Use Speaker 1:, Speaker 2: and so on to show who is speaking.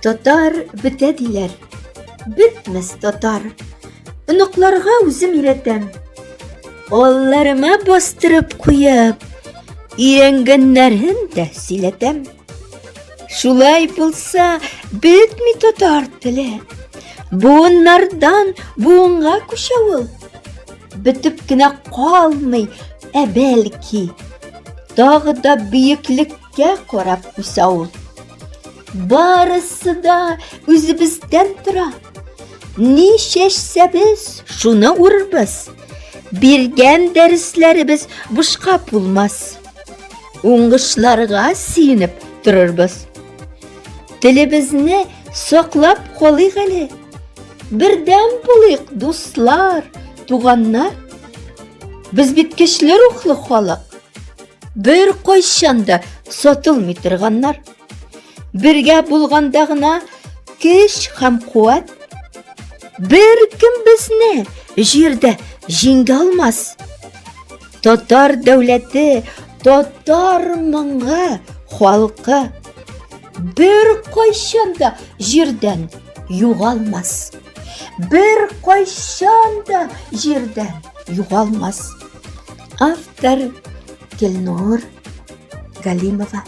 Speaker 1: Татар бітә диләр. Бітмәс татар. Оныкларга үзем өйрәтәм. Алларыма бастырып куеп, өйрәнгәннәрен дә сөйләтәм. Шулай булса, бетми татар теле. Буыннардан буынга күчә ул. Бетеп кенә калмый, бәлки, тагы да биеклеккә карап үсә ул. Барысы да үзебездән тора. Ни чәчсәбез, шуны урырбыз. Биргән дәресләребез бушка булмас. Уңышларга сөенеп торырбыз. Телебезне саклап калыйк әле. Бердәм булыйк, дуслар, туганнар. Без бит көчле рухлы халык. Бер кайчан да сатылмый торганнар. Бергә булганда гына көч һәм куәт. Бер кем безне җирдә җиңә алмас. Татар дәүләте, татар моңы, халкы бер кайчан да җирдән югалмас. Бер кайчан да җирдән югалмас. Автор Гөлнур Галимова.